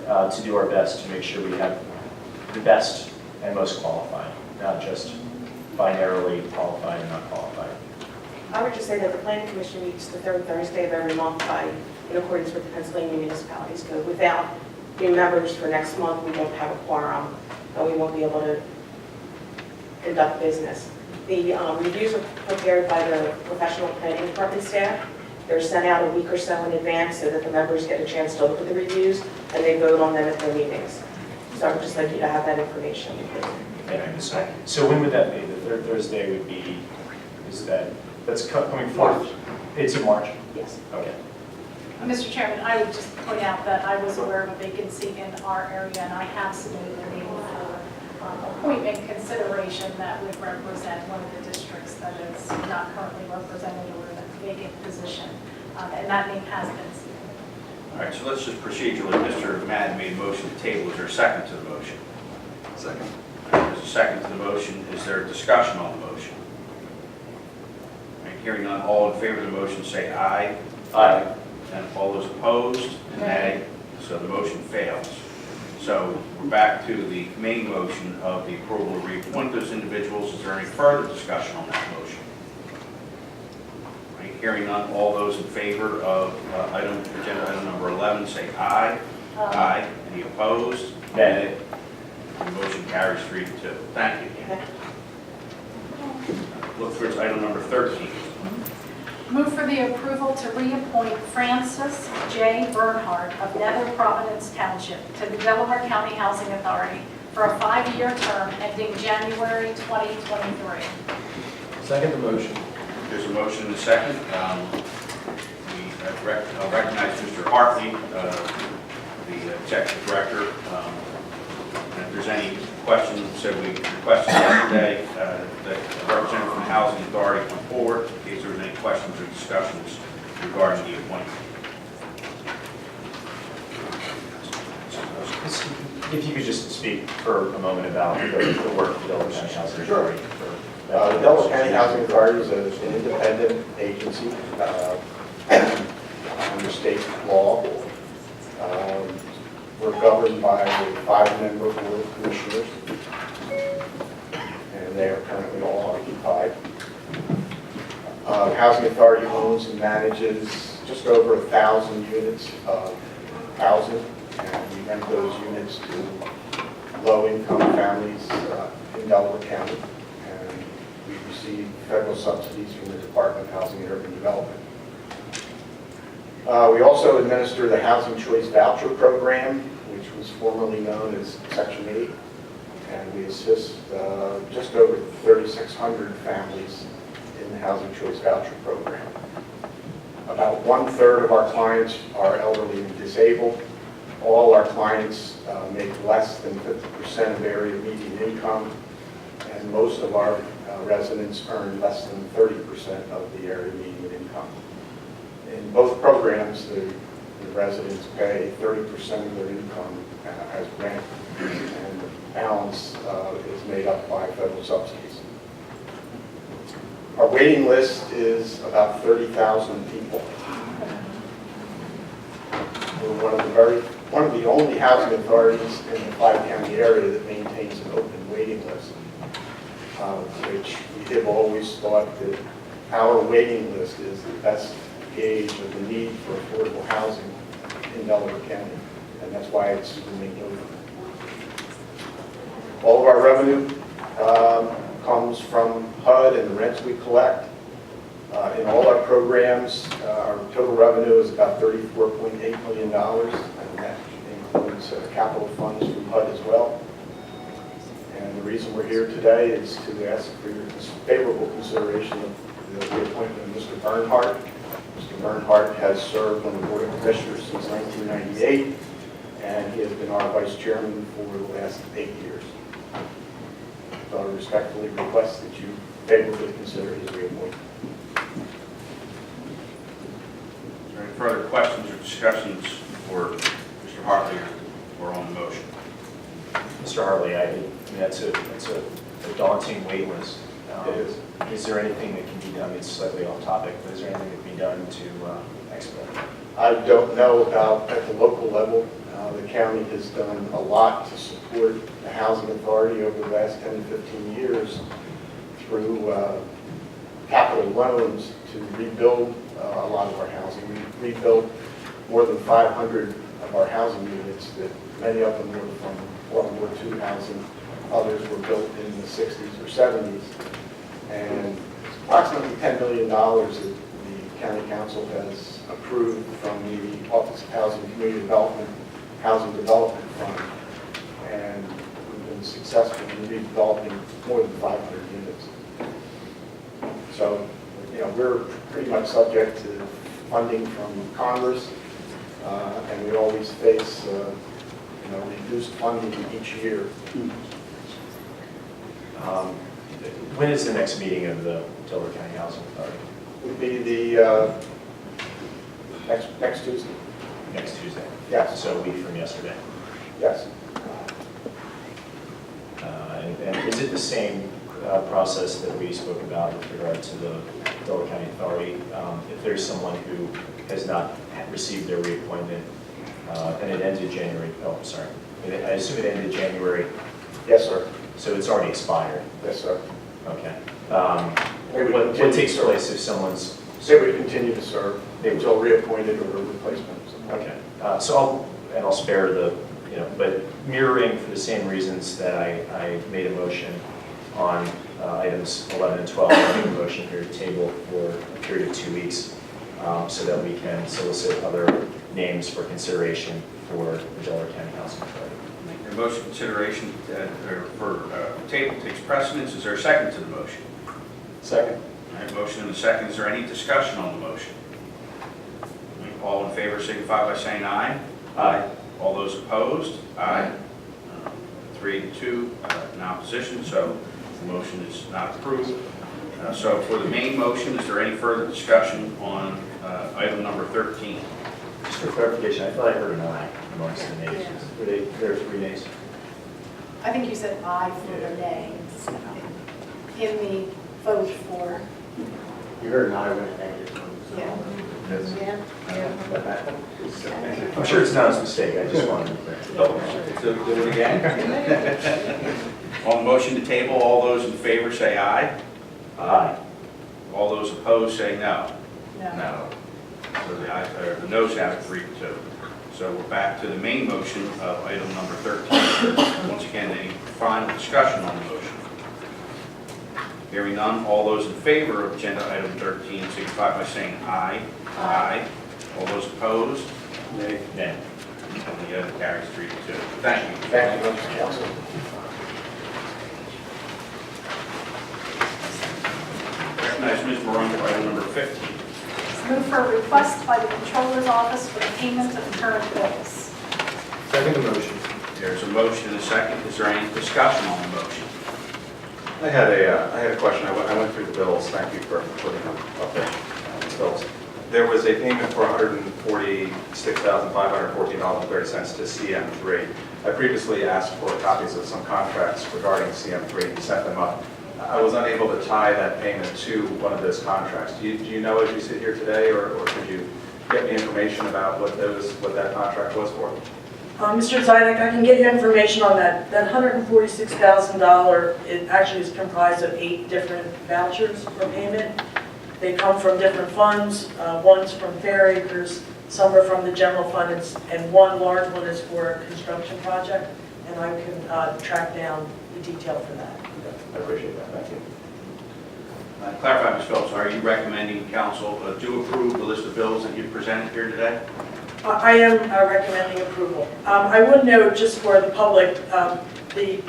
to do our best to make sure we have the best and most qualified, not just binarily qualified and not qualified. I would just say that the planning commission meets the third Thursday of every month in accordance with the Pennsylvania Municipalities Code. Without new members for next month, we won't have a quorum, and we won't be able to conduct business. The reviews are prepared by the professional planning department staff. They're sent out a week or so in advance so that the members get a chance to look at the reviews, and they vote on them at their meetings. So I would just like you to have that information. So when would that be? The third Thursday would be, that's coming forth? It's in March? Yes. Okay. Mr. Chairman, I would just point out that I was aware of a vacancy in our area, and I have submitted a name for appointment consideration that would represent one of the districts that is not currently represented or in a vacant position, and that name has been submitted. All right, so let's just procedurally, Mr. Madden made a motion to table. Is there a second to the motion? Second. There's a second to the motion. Is there a discussion on the motion? All right, hearing none, all in favor of the motion say aye. Aye. And all those opposed, nay. So the motion fails. So we're back to the main motion of the approval to reappoint those individuals. Is there any further discussion on that motion? All right, hearing none, all those in favor of agenda item number 11 say aye. Aye. Any opposed? Nay. The motion carries 3-2. Thank you. Okay. Look towards item number 13. Move for the approval to reappoint Francis J. Bernhardt of Nether Providence Township to the Delaware County Housing Authority for a 5-year term ending January 2023. Second the motion. There's a motion and a second. I'll recognize Mr. Hartley, the executive director. And if there's any questions, so we requested yesterday that a representative from the Housing Authority come forward in case there was any questions or discussions regarding the appointment. If you could just speak for a moment about the work of the Delaware County Housing Sure. Authority. The Delaware County Housing Authority is an independent agency under state law. We're governed by a 5-member board of commissioners, and they are currently all occupied. The Housing Authority owns and manages just over 1,000 units of housing, and we rent those units to low-income families in Delaware County. We receive federal subsidies from the Department of Housing and Urban Development. We also administer the Housing Choice Voucher Program, which was formerly known as Section 8, and we assist just over 3,600 families in the Housing Choice Voucher Program. About 1/3 of our clients are elderly and disabled. All our clients make less than 50% of area median income, and most of our residents earn less than 30% of the area median income. In both programs, the residents pay 30% of their income as rent, and the balance is made up by federal subsidies. Our waiting list is about 30,000 people. We're one of the only housing authorities in the 5-county area that maintains an open waiting list, which we have always thought that our waiting list is the best gauge of the need for affordable housing in Delaware County, and that's why it's remained open. All of our revenue comes from HUD and the rents we collect. In all our programs, our total revenue is about $34.8 million, and that includes capital funds from HUD as well. And the reason we're here today is to ask for your favorable consideration of the reappointment of Mr. Bernhardt. Mr. Bernhardt has served on the Board of Commissioners since 1998, and he has been our Vice Chairman for the last 8 years. So I respectfully request that you favorably consider his reappointment. Is there any further questions or discussions for Mr. Hartley or on the motion? Mr. Hartley, that's a daunting wait list. It is. Is there anything that can be done? It's slightly off topic, but is there anything that can be done to expedite? I don't know about at the local level. The county has done a lot to support the housing authority over the last 10 to 15 years through capital loans to rebuild a lot of our housing. We rebuilt more than 500 of our housing units, that many of them were from World War II housing. Others were built in the 60s or 70s. And approximately $10 million that the county council has approved from the Office of Housing and Community Development, Housing Development Fund. And we've been successful in redeveloping more than 500 units. So, we're pretty much subject to funding from Congress, and we always face, reduced funding each year. When is the next meeting of the Delaware County Housing Authority? Would be the next Tuesday. Next Tuesday? Yes. So a week from yesterday. Yes. And is it the same process that we spoke about with regard to the Delaware County Authority? If there's someone who has not received their reappointment, and it ended January, I assume it ended January, Yes, sir. so it's already expired. Yes, sir. Okay. They would What continue takes to serve. place if someone's... They would continue to serve They would. until reappointed or replacement. Okay, so I'll spare the, but mirroring for the same reasons that I made a motion on items 11 and 12, I made a motion here to table for a period of 2 weeks so that we can solicit other names for consideration for the Delaware County Housing Authority. The motion consideration for table takes precedence. Is there a second to the motion? Second. All right, motion and a second. Is there any discussion on the motion? All in favor signify by saying aye. Aye. All those opposed? Aye. 3 to 2 in opposition, so the motion is not approved. So for the main motion, is there any further discussion on item number 13? Just for clarification, I thought I heard an aye amongst the nays. Were there 3 nays? I think you said aye for the nays in the vote for, You heard an aye when it ended. yeah. I'm sure it's not a mistake, I just wanted to be clear. So do it again. On the motion to table, all those in favor say aye. Aye. All those opposed say no. No. So the noes have it 3 to 2. So we're back to the main motion of item number 13. Once again, any final discussion on the motion? Hearing none, all those in favor of agenda item 13 signify by saying aye. Aye. All those opposed? Nay. Nay. And the other carries 3 to 2. Thank you. Thank you, Mr. Council. Recognize Ms. Morone for item number 15. Move for a request by the Controller's Office for the payment of current bills. Second motion. There's a motion and a second. Is there any discussion on the motion? I had a question. I went through the bills. Thank you for putting them up there, the bills. There was a payment for $146,514.30 to CM3. I previously asked for copies of some contracts regarding CM3 and sent them up. I was unable to tie that payment to one of those contracts. Do you know as you sit here today, or could you get me information about what that contract was for? Mr. Zidek, I can get you information on that. That $146,000, it actually is comprised of 8 different vouchers for payment. They come from different funds. One's from Fair Acres, some are from the general fund, and one large one is for a construction project, and I can track down the detail for that. I appreciate that. Thank you. Clarify, Ms. Phillips, are you recommending council do approve the list of bills that you presented here today? I am recommending approval. I would note, just for the public, the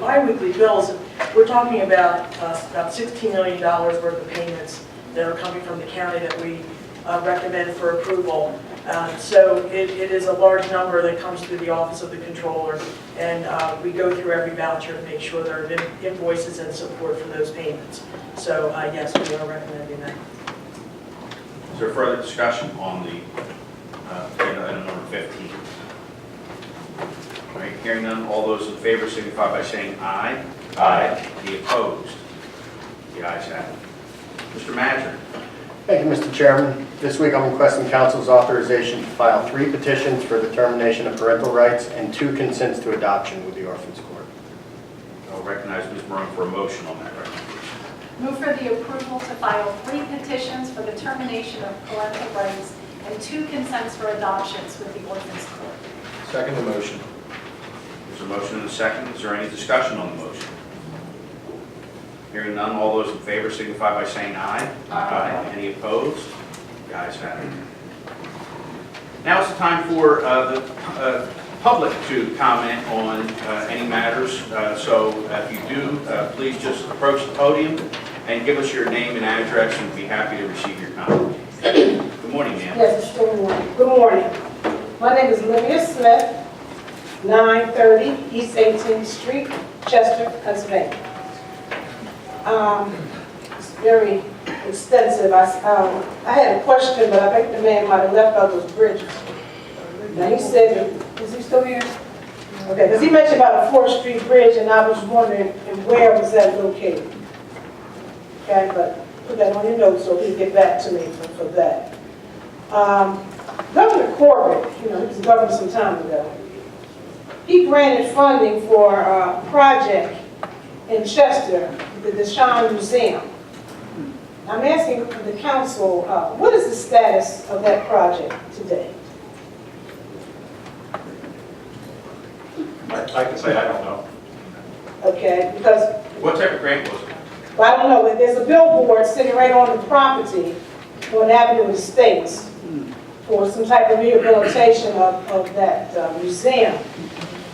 bi-weekly bills, we're talking about $16 million worth of payments that are coming from the county that we recommend for approval. So it is a large number that comes through the Office of the Controller, and we go through every voucher to make sure there are invoices and support for those payments. So yes, we are recommending that. Is there further discussion on the agenda item number 15? All right, hearing none, all those in favor signify by saying aye. Aye. The opposed? The ayes have it. Mr. Madger. Thank you, Mr. Chairman. This week, I'm requesting council's authorization to file 3 petitions for the termination of parental rights and 2 consents to adoption with the Orphans Court. I'll recognize Ms. Marone for a motion on that recommendation. Move for the approval to file 3 petitions for the termination of parental rights and 2 consents for adoptions with the Orphans Court. Second the motion. There's a motion and a second. Is there any discussion on the motion? Hearing none, all those in favor signify by saying aye. Aye. Any opposed? The ayes have it. Now it's the time for the public to comment on any matters. So if you do, please just approach the podium and give us your name and address, and we'll be happy to receive your comment. Good morning, ma'am. Yes, it's good morning. Good morning. My name is Olivia Smith, 930 East 18th Street, Chester, Pennsylvania. It's very extensive. I had a question, but I think the man might have left out those bridges. Now, he said, is he still here? Okay, because he mentioned about a 4th Street Bridge, and I was wondering where was that located? Okay, but put that on your notes so he'll get back to me for that. Governor Corbett, he was governor some time ago, he granted funding for a project in Chester, the Deshaun Museum. I'm asking the council, what is the status of that project today? I can say I don't know. Okay, because What type of grant was it? well, I don't know, but there's a billboard sitting right on the property on Avenue Estates for some type of rehabilitation of that museum.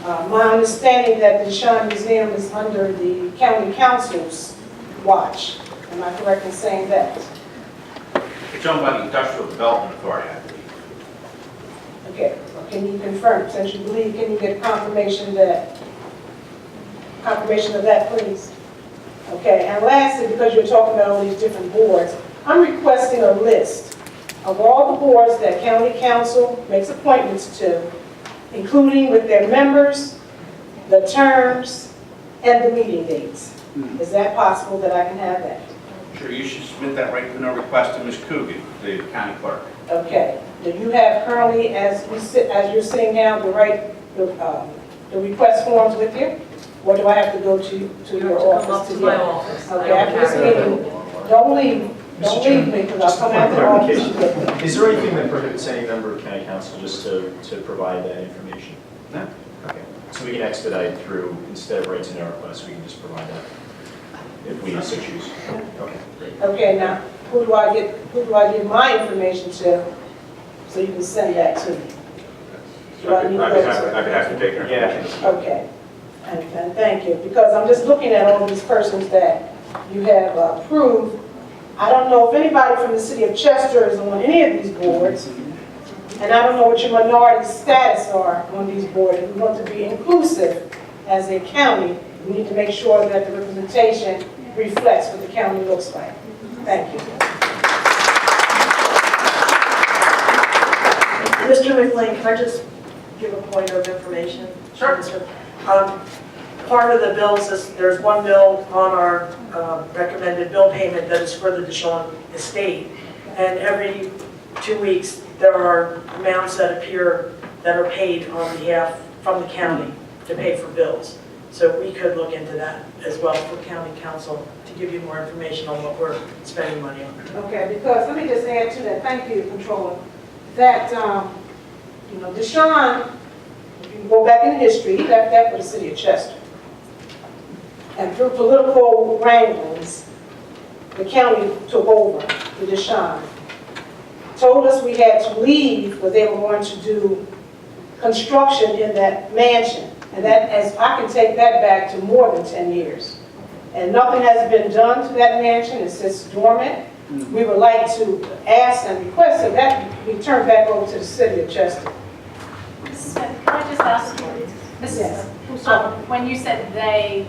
My understanding that the Deshaun Museum is under the county council's watch. Am I correct in saying that? It's owned by the Industrial Development Authority, I believe. Okay, well, can you confirm, since you believe, can you get confirmation of that, please? Okay, and lastly, because you're talking about all these different boards, I'm requesting a list of all the boards that county council makes appointments to, including with their members, the terms, and the meeting dates. Is that possible that I can have that? Sure, you should submit that right in a request to Ms. Coogan, the county clerk. Okay. Do you have currently, as you're sitting down, the request forms with you? Or do I have to go to your office to my get it? office. Okay, after this meeting, don't leave me, because I'll come after the office to get it. Is there anything that prohibits any member of county council just to provide that information? No. Okay, so we can expedite through, instead of writing our request, we can just provide that if we so choose. Okay, great. Okay, now, who do I give my information to, so you can send that to me? Do I need I'd those? be happy to take your information. Okay, and thank you, because I'm just looking at all these persons that you have approved. I don't know if anybody from the city of Chester is on any of these boards, and I don't know what your minority status are on these boards. If we want to be inclusive as a county, we need to make sure that the representation reflects what the county looks like. Thank you. Mr. McLean, can I just give a point of information? Sure. Part of the bills is, there's one bill on our recommended bill payment that is for the Deshaun estate. And every 2 weeks, there are amounts that appear that are paid on behalf from the county to pay for bills. So we could look into that as well for county council to give you more information on what we're spending money on. Okay, because let me just add to that, thank you, Controller, that, Deshaun, if you go back in history, he left that for the city of Chester. And through political wranglings, the county took over the Deshaun. Told us we had to leave, but they were going to do construction in that mansion. And that, as I can take that back to more than 10 years. And nothing has been done to that mansion, it sits dormant. We would like to ask and request that that be turned back over to the city of Chester. Mrs. Smith, can I just ask you, Mrs. Yes. Smith, when you said they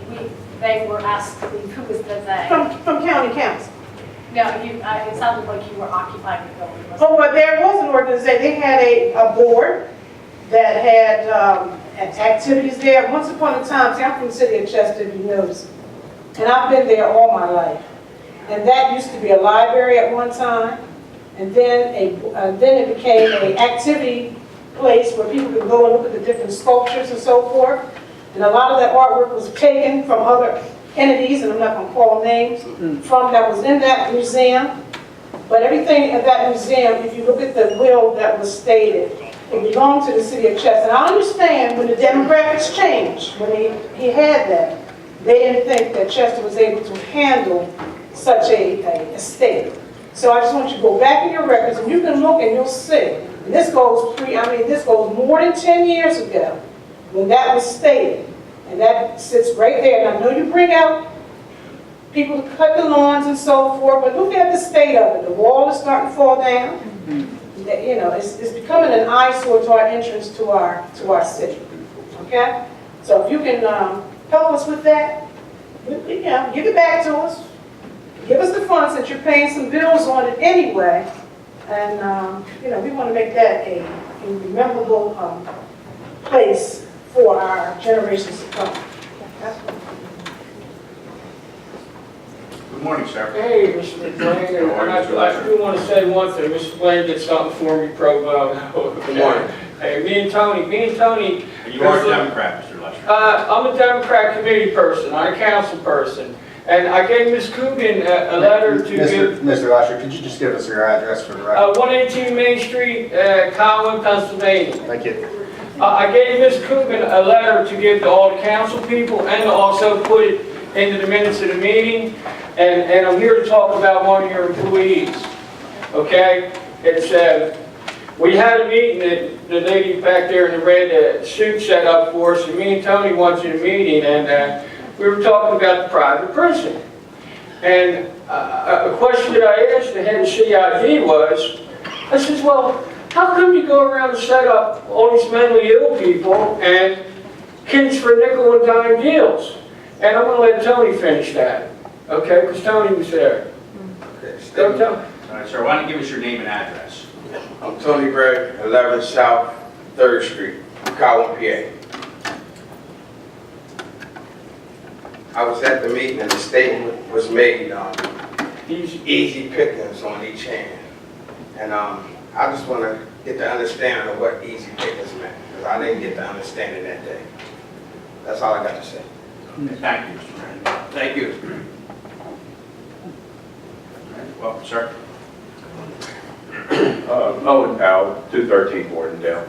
were asked to leave, who was the they? From county council. No, it sounded like you were occupying the building. Oh, well, there was an organization, they had a board that had activities there. Once upon a time, see, I'm from the city of Chester, if you notice, and I've been there all my life. And that used to be a library at one time. and then it became an activity place where people could go and look at the different sculptures and so forth. And a lot of that artwork was taken from other entities, and I'm not going to call names, from that was in that museum. But everything at that museum, if you look at the will that was stated, it belonged to the city of Chester. And I understand when the demographics changed, when he had that, they didn't think that Chester was able to handle such a estate. So I just want you to go back in your records, and you can look and you'll see. And this goes this goes more than 10 years ago when that was stated. And that sits right there. And I know you bring out people to cut the lawns and so forth, but look at the state of it. The wall is starting to fall down. You know, it's becoming an eyesore to our entrance to our city. Okay? So if you can help us with that, you know, give it back to us. Give us the funds that you're paying some bills on it anyway. And, you know, we want to make that a memorable place for our generations to come. That's what. Good morning, sir. Hey, Mr. McLean, and I do want to say one thing. Mr. McLean did something for me pro bono. Good morning. Hey, me and Tony. You are a Democrat, Mr. Lesher. I'm a Democrat committee person, I'm a council person. And I gave Ms. Coogan a letter to give... Mr. Lasher, could you just give us your address for the record? 118 Main Street, Conway, Pennsylvania. Thank you. I gave Ms. Coogan a letter to give to all the council people and to also put it into the minutes of the meeting. And I'm here to talk about one of your employees, okay? It's, we had a meeting, the lady back there in the red suit set up for us, and me and Tony went to the meeting, and we were talking about the private prison. And a question that I asked the head of CID was, I says, well, how come you go around and set up all these mentally ill people and kids for nickel and dime deals? And I'm going to let Tony finish that, okay, because Tony was there. Go, Tony. All right, sir, why don't you give us your name and address? I'm Tony Gregg, 11 South 3rd Street, Colwyn, PA. I was at the meeting and the statement was made, easy pickings on each hand. And I just want to get the understanding of what easy pickings meant, because I didn't get the understanding that day. That's all I got to say. Thank you, Mr. Mayor. Thank you. Welcome, sir. Owen Powell, 213 Wardendale.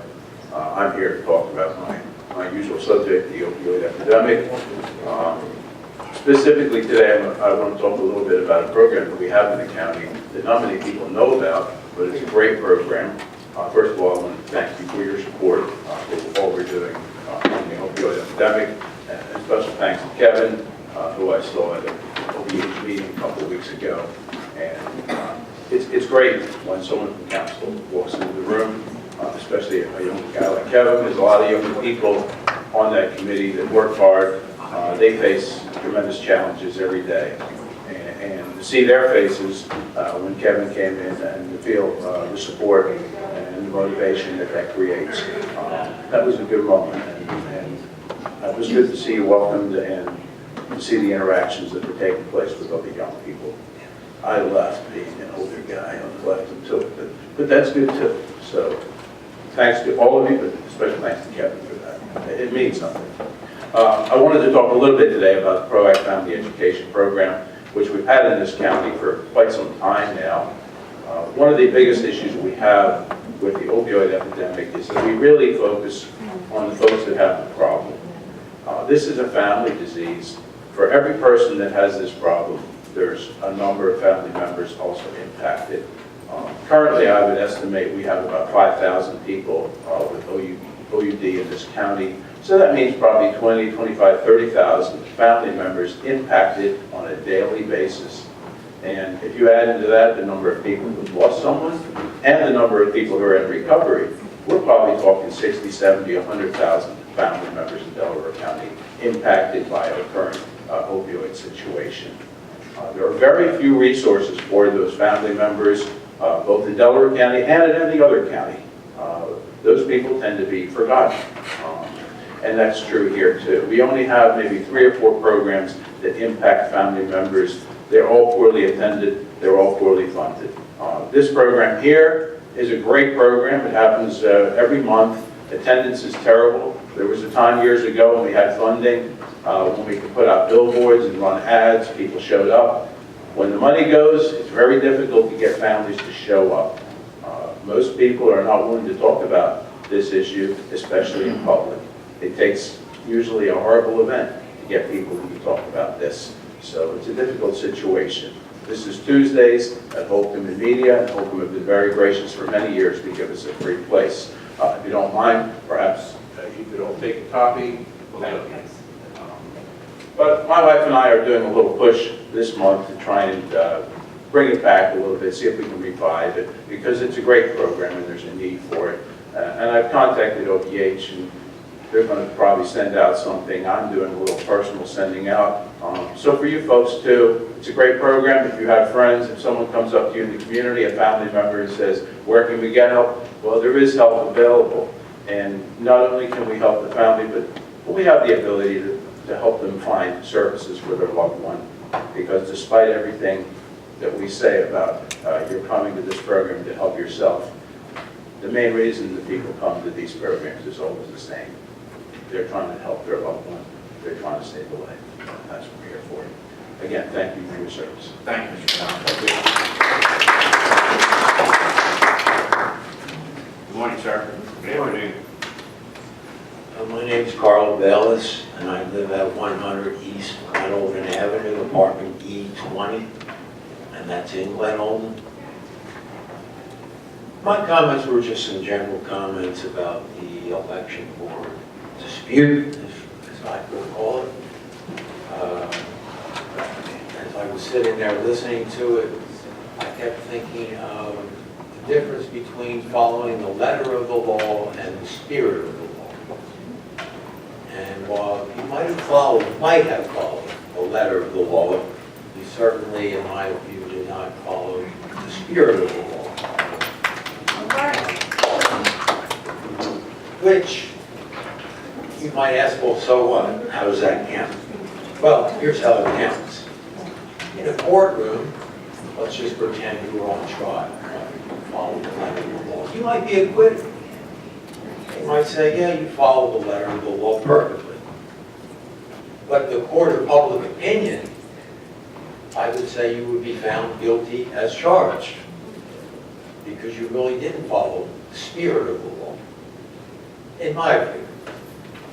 I'm here to talk about my usual subject, the opioid epidemic. Specifically today, I want to talk a little bit about a program that we have in the county that not many people know about, but it's a great program. First of all, I want to thank you for your support for all we're doing on the opioid epidemic. And special thanks to Kevin, who I saw at the OPH meeting a couple of weeks ago. And it's great when someone from council walks into the room, especially a young guy like Kevin. There's a lot of young people on that committee that work hard. They face tremendous challenges every day. And to see their faces when Kevin came in and to feel the support and the motivation that creates, that was a good moment. And it was good to see you welcomed and to see the interactions that were taking place with other young people. I left being an older guy and left and took it, but that's good too. So thanks to all of you, but especially thanks to Kevin for that. It means something. I wanted to talk a little bit today about the PROACT Family Education Program, which we've had in this county for quite some time now. One of the biggest issues we have with the opioid epidemic is that we really focus on the folks that have the problem. This is a family disease. For every person that has this problem, there's a number of family members also impacted. Currently, I would estimate we have about 5,000 people with OUD in this county. So that means probably 20, 25, 30,000 family members impacted on a daily basis. And if you add into that the number of people who've lost someone and the number of people who are in recovery, we're probably talking 60, 70, 100,000 family members in Delaware County impacted by our current opioid situation. There are very few resources for those family members, both in Delaware County and in any other county. Those people tend to be forgotten. And that's true here too. We only have maybe 3 or 4 programs that impact family members. They're all poorly attended, they're all poorly funded. This program here is a great program. It happens every month. Attendance is terrible. There was a time years ago when we had funding, when we could put out billboards and run ads, people showed up. When the money goes, it's very difficult to get families to show up. Most people are not willing to talk about this issue, especially in public. It takes usually a horrible event to get people to talk about this. So it's a difficult situation. This is Tuesdays at Holcomb and Media, and Holcomb have been very gracious for many years to give us a free place. If you don't mind, perhaps you could all take a copy. Thank you. But my wife and I are doing a little push this month to try and bring it back a little bit, see if we can revive it, because it's a great program and there's a need for it. And I've contacted OPH, and they're going to probably send out something. I'm doing a little personal sending out. So for you folks too, it's a great program. If you have friends, if someone comes up to you in the community, a family member, and says, where can we get help? Well, there is help available. And not only can we help the family, but we have the ability to help them find services for their loved one. Because despite everything that we say about you're coming to this program to help yourself, the main reason that people come to these programs is always the same. They're trying to help their loved one. They're trying to save a life. That's what we're here for. Again, thank you for your service. Thank you, Mr. Brown. Good morning, sir. Good afternoon. My name is Carl Bellis, and I live at 100 East Glen Olden Avenue, apartment E20, and that's in Glen Olden. My comments were just some general comments about the election board dispute, as I could call it. As I was sitting there listening to it, I kept thinking of the difference between following the letter of the law and the spirit of the law. And while you might have followed the letter of the law, you certainly, in my view, did not follow the spirit of the law. Which, you might ask, well, so what? How does that count? Well, here's how it counts. In a courtroom, let's just pretend you were on trial. You followed the letter of the law. You might be acquitted. You might say, yeah, you followed the letter of the law perfectly. But the court of public opinion, I would say you would be found guilty as charged, because you really didn't follow the spirit of the law, in my view.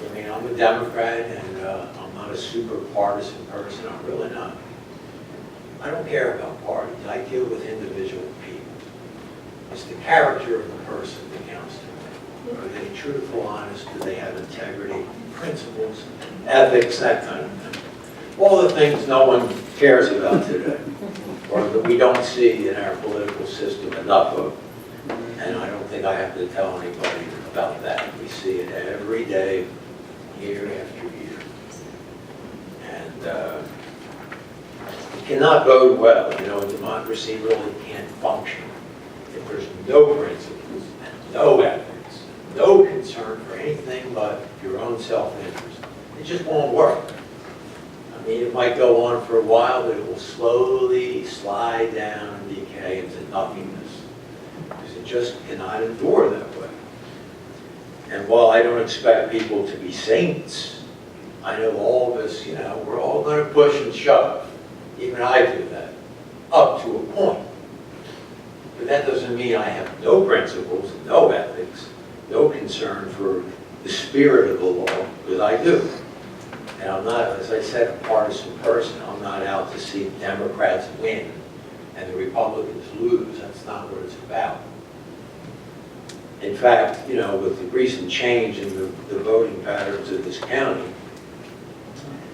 I mean, I'm a Democrat, and I'm not a super partisan person. I'm really not. I don't care about parties. I deal with individual people. It's the character of the person that counts to me. Are they truthful, honest? Do they have integrity, principles, ethics, that kind of thing? All the things no one cares about today, or that we don't see in our political system enough of. And I don't think I have to tell anybody about that. We see it every day, year after year. And it cannot bode well. You know, a democracy really can't function if there's no principles, no ethics, no concern for anything but your own self-interest. It just won't work. I mean, it might go on for a while, but it will slowly slide down and decay into nothingness, because it just cannot endure that way. And while I don't expect people to be saints, I know all of us, you know, we're all going to push and shove. Even I do that, up to a point. But that doesn't mean I have no principles, no ethics, no concern for the spirit of the law, because I do. And I'm not, as I said, a partisan person. I'm not out to see Democrats win and the Republicans lose. That's not what it's about. In fact, you know, with the recent change in the voting patterns of this county,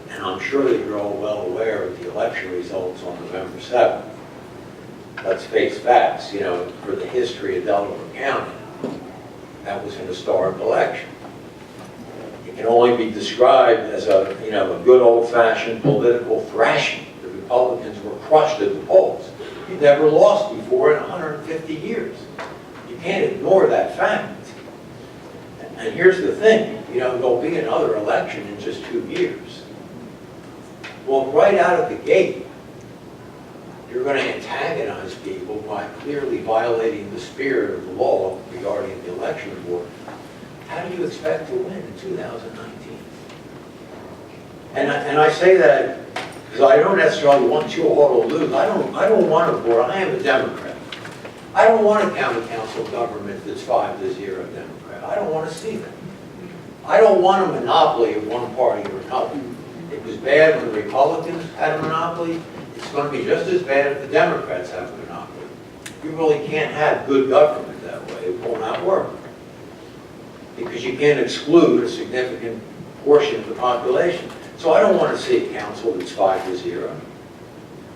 and I'm sure that you're all well aware of the election results on November 7th. Let's face facts, you know, for the history of Delaware County, that was an historic election. It can only be described as a, you know, a good old-fashioned political thrashing. The Republicans were crushed at the polls. You've never lost before in 150 years. You can't ignore that fact. And here's the thing, you know, there'll be another election in just 2 years. Well, right out of the gate, you're going to antagonize people by clearly violating the spirit of the law regarding the election board. How do you expect to win in 2019? And I say that because I don't necessarily want you all to lose. I don't want a board. I am a Democrat. I don't want a county council government that's 5-0 Democrat. I don't want to see that. I don't want a monopoly of one party or another. It was bad when the Republicans had a monopoly. It's going to be just as bad if the Democrats have a monopoly. You really can't have good government that way. It will not work. Because you can't exclude a significant portion of the population. So I don't want to see a council that's 5-0.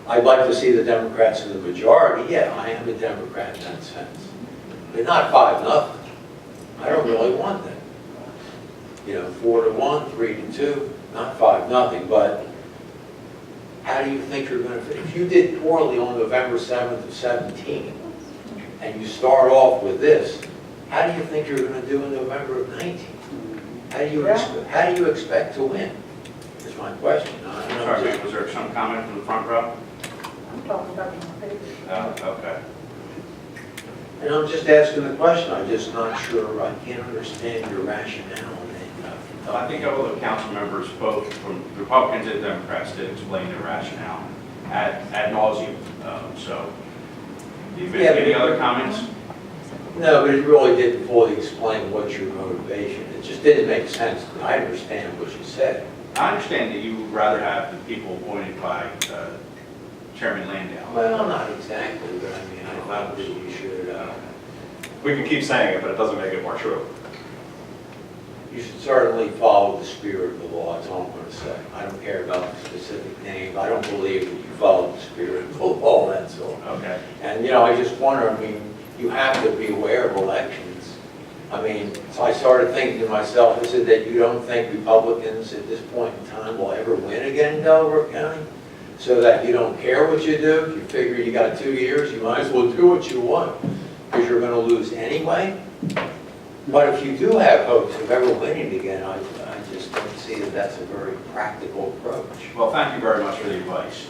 I'd like to see the Democrats in the majority. Yeah, I am a Democrat in that sense. But not 5-0. I don't really want that. You know, 4-1, 3-2, not 5-0. But how do you think you're going to, if you did poorly on November 7th of 17, and you start off with this, how do you think you're going to do in November of 19? How do you expect to win? Is my question. Sorry, ma'am, was there some comment from the front row? I'm talking about my paper. Okay. And I'm just asking the question. I'm just not sure. I can't understand your rationale. Well, I think all the council members, both from Republicans and Democrats, did explain their rationale ad nauseum. So, do you have any other comments? No, but it really didn't fully explain what's your motivation. It just didn't make sense. I understand what you said. I understand that you would rather have the people appointed by Chairman Landau. Well, not exactly, but I mean, I thought that you should, We can keep saying it, but it doesn't make it more true. you should certainly follow the spirit of the law. That's all I'm going to say. I don't care about the specific name. I don't believe that you follow the spirit of the law, that's all. Okay. And, you know, I just wonder, I mean, you have to be aware of elections. I mean, so I started thinking to myself, is it that you don't think Republicans at this point in time will ever win again in Delaware County? So that you don't care what you do? You figure you got 2 years, you might as well do what you want, because you're going to lose anyway? But if you do have hopes of ever winning again, I just don't see that that's a very practical approach. Well, thank you very much for the advice.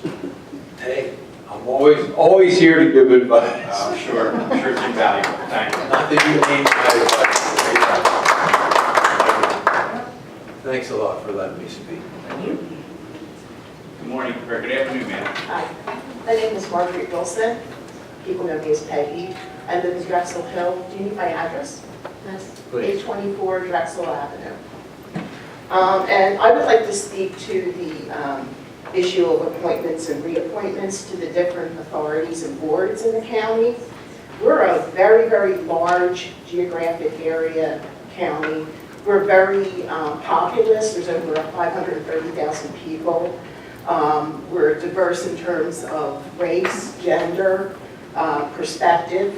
Hey, I'm always here to give advice. I'm sure it's invaluable. Thank you. Not that you need my advice. Thanks a lot for letting me speak. Good morning, or good afternoon, ma'am. Hi, my name is Margaret Wilson. People know me as Peggy. I live in Drexel Hill. Do you need my address? Yes. 824 Drexel Avenue. And I would like to speak to the issue of appointments and reappointments to the different authorities and boards in the county. We're a very, very large geographic area county. We're very populous. There's over 530,000 people. We're diverse in terms of race, gender, perspective,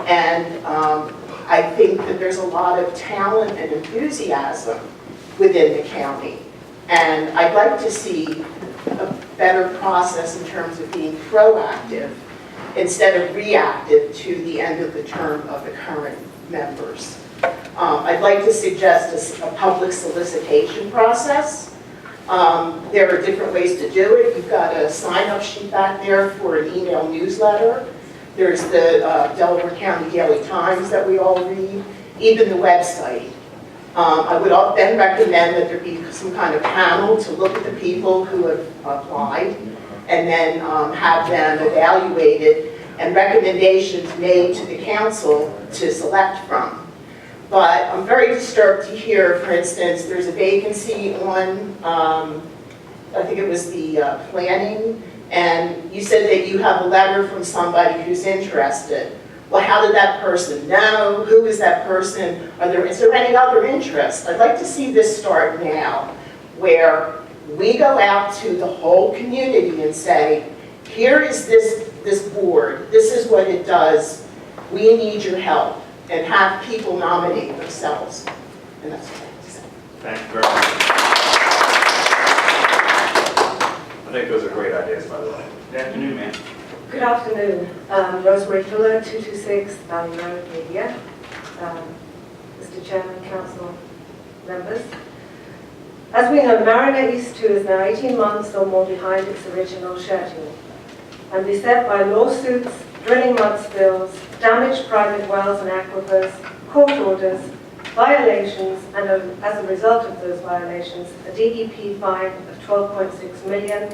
and I think that there's a lot of talent and enthusiasm within the county. And I'd like to see a better process in terms of being proactive instead of reactive to the end of the term of the current members. I'd like to suggest a public solicitation process. There are different ways to do it. You've got a sign-up sheet back there for an email newsletter. There's the Delaware County Daily Times that we all read, even the website. I would then recommend that there be some kind of panel to look at the people who have applied and then have them evaluated and recommendations made to the council to select from. But I'm very disturbed to hear, for instance, there's a vacancy on, I think it was the planning, and you said that you have a letter from somebody who's interested. Well, how did that person know? Who is that person? Is there any other interest? I'd like to see this start now, where we go out to the whole community and say, here is this board, this is what it does, we need your help, and have people nominate themselves. And that's what I have to say. Thank you very much. I think those are great ideas, by the way. Good afternoon, ma'am. Good afternoon. Rosemary Fuller, 226 Valley Road, Media. Mr. Chairman, Council members. As we know, Marina East 2 is now 18 months or more behind its original schedule. and beset by lawsuits, drilling mud spills, damaged private wells and aquifers, court orders, violations, and as a result of those violations, a DEP fine of 12.6 million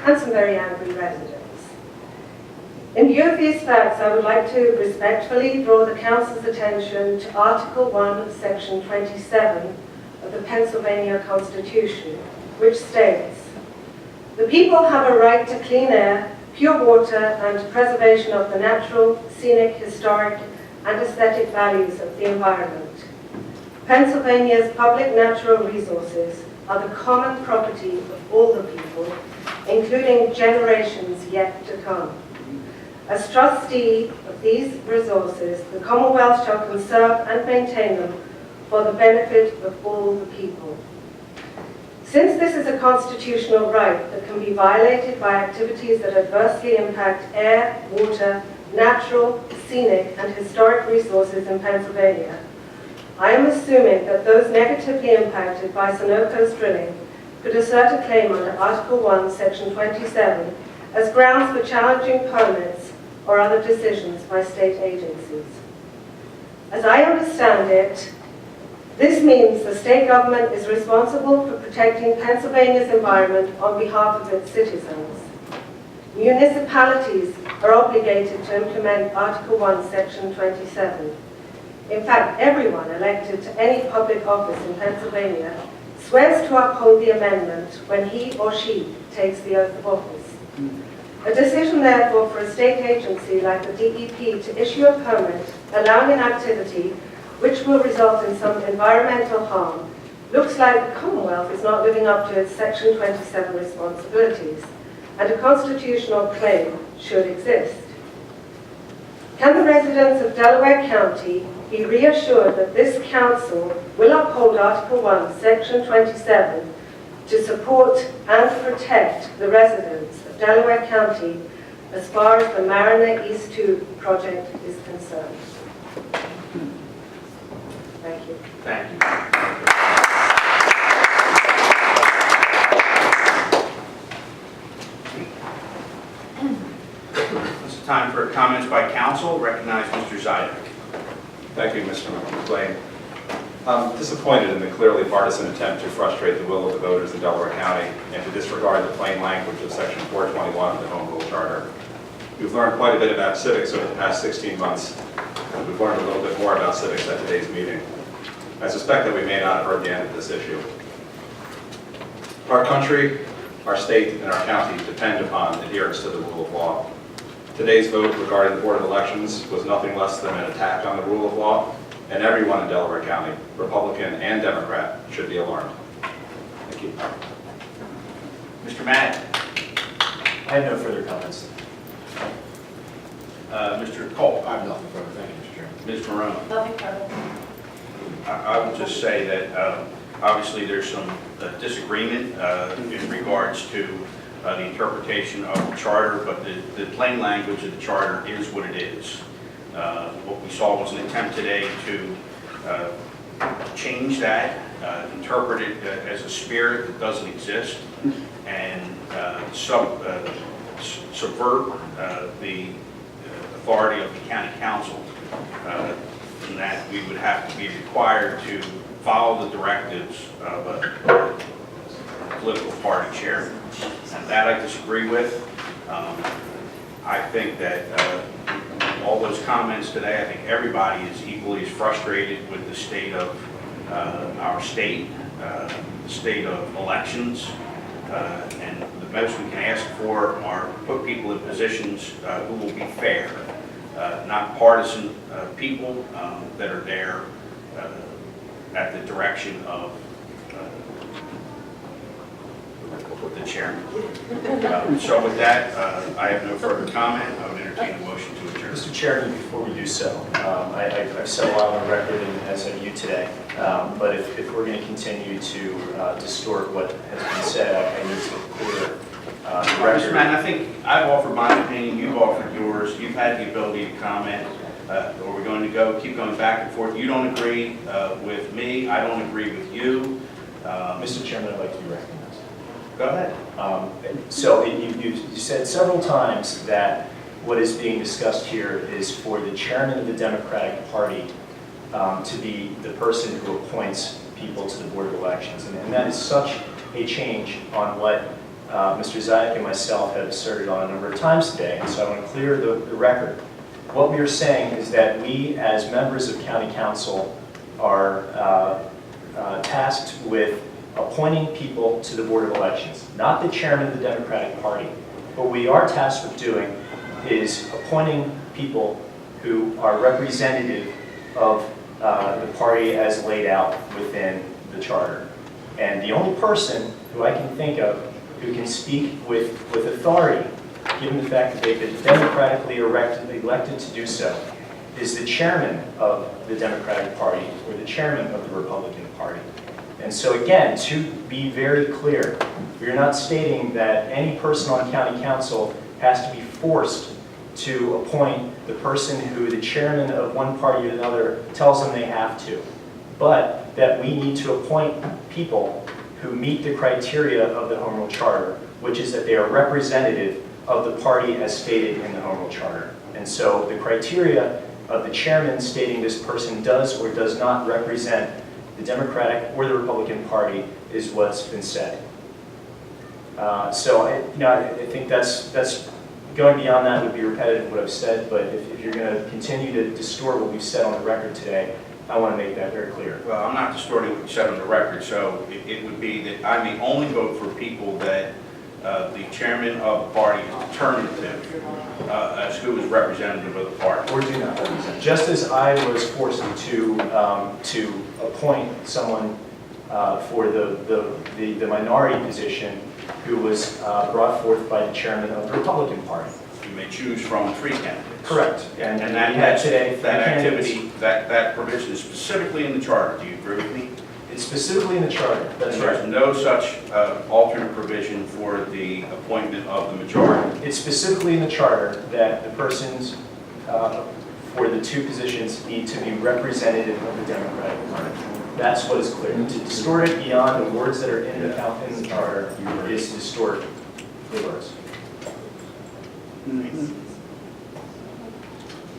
and some very angry residents. In view of these facts, I would like to respectfully draw the Council's attention to Article 1, Section 27 of the Pennsylvania Constitution, which states, "The people have a right to clean air, pure water, and preservation of the natural, scenic, historic, and aesthetic values of the environment. Pennsylvania's public natural resources are the common property of all the people, including generations yet to come. As trustee of these resources, the Commonwealth shall conserve and maintain them for the benefit of all the people." Since this is a constitutional right that can be violated by activities that adversely impact air, water, natural, scenic, and historic resources in Pennsylvania, I am assuming that those negatively impacted by Sunoco's drilling could assert a claim under Article 1, Section 27 as grounds for challenging permits or other decisions by state agencies. As I understand it, this means the state government is responsible for protecting Pennsylvania's environment on behalf of its citizens. Municipalities are obligated to implement Article 1, Section 27. In fact, everyone elected to any public office in Pennsylvania swears to uphold the amendment when he or she takes the oath of office. A decision, therefore, for a state agency like the DEP to issue a permit allowing an activity which will result in some environmental harm looks like the Commonwealth is not living up to its Section 27 responsibilities, and a constitutional claim should exist. Can the residents of Delaware County be reassured that this council will uphold Article 1, Section 27 to support and protect the residents of Delaware County as far as the Mariner East 2 project is concerned? Thank you. Thank you. It's time for comments by council. Recognize Mr. Zidek. Thank you, Mr. McLean. I'm disappointed in the clearly partisan attempt to frustrate the will of the voters in Delaware County and to disregard the plain language of Section 421 of the Home Rule Charter. We've learned quite a bit about civics over the past 16 months, and we've learned a little bit more about civics at today's meeting. I suspect that we may not have heard the end of this issue. Our country, our state, and our county depend upon adherence to the rule of law. Today's vote regarding the Board of Elections was nothing less than an attack on the rule of law, and everyone in Delaware County, Republican and Democrat, should be alarmed. Thank you. Mr. Madden. I have no further comments. Mr. Cole. I have nothing further. Thank you, Mr. Chairman. Ms. Morone. Nothing further. I will just say that obviously there's some disagreement in regards to the interpretation of the charter, but the plain language of the charter is what it is. What we saw was an attempt today to change that, interpret it as a spirit that doesn't exist, and subvert the authority of the county council, in that we would have to be required to follow the directives of a political party chairman. And that I disagree with. I think that all those comments today, I think everybody is equally as frustrated with the state of our state, the state of elections, and the most we can ask for are put people in positions who will be fair, not partisan people that are there at the direction of the chairman. So with that, I have no further comment. I would entertain a motion to adjourn. Mr. Chairman, before we do so, I've said a lot on the record, and as have you today, but if we're going to continue to distort what has been said, I need to clear the record. Mr. Madden, I think I've offered my opinion, you've offered yours, you've had the ability to comment. Are we going to keep going back and forth? You don't agree with me, I don't agree with you. Mr. Chairman, I'd like to be recognized. Go ahead. So you said several times that what is being discussed here is for the chairman of the Democratic Party to be the person who appoints people to the Board of Elections. And that is such a change on what Mr. Zayek and myself have asserted on a number of times today. And so I want to clear the record. What we are saying is that we, as members of County Council, are tasked with appointing people to the Board of Elections, not the chairman of the Democratic Party. What we are tasked with doing is appointing people who are representative of the party as laid out within the charter. And the only person who I can think of who can speak with authority, given the fact that they've been democratically elected to do so, is the chairman of the Democratic Party or the chairman of the Republican Party. And so again, to be very clear, we are not stating that any person on county council has to be forced to appoint the person who the chairman of one party or another tells them they have to, but that we need to appoint people who meet the criteria of the Home Rule Charter, which is that they are representative of the party as stated in the Home Rule Charter. And so the criteria of the chairman stating this person does or does not represent the Democratic or the Republican Party is what's been said. So I think that's going beyond that would be repetitive of what I've said, but if you're going to continue to distort what we've said on the record today, I want to make that very clear. Well, I'm not distorting what you said on the record, so it would be that I may only vote for people that the chairman of the party is determinative as who is representative of the party. Or do not represent. Just as I was forced to appoint someone for the minority position who was brought forth by the chairman of the Republican Party. You may choose from 3 candidates. Correct. And we that had today that candidates. activity, that provision is specifically in the charter. Do you agree with me? It's specifically in the charter. That's There's right. no such alternate provision for the appointment of the majority. It's specifically in the charter that the persons for the 2 positions need to be representative of the Democratic Party. That's what is clear. To distort it beyond the words that are in the charter is to distort the words.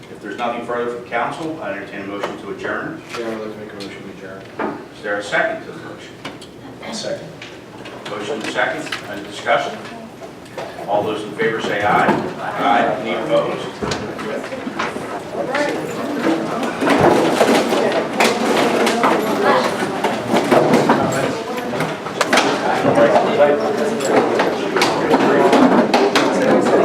If there's nothing further from council, I entertain a motion to adjourn. Chairman, I'd like to make a motion to adjourn. Is there a second to the motion? Second. Motion and second. Any discussion? All those in favor say aye. Aye. Any opposed?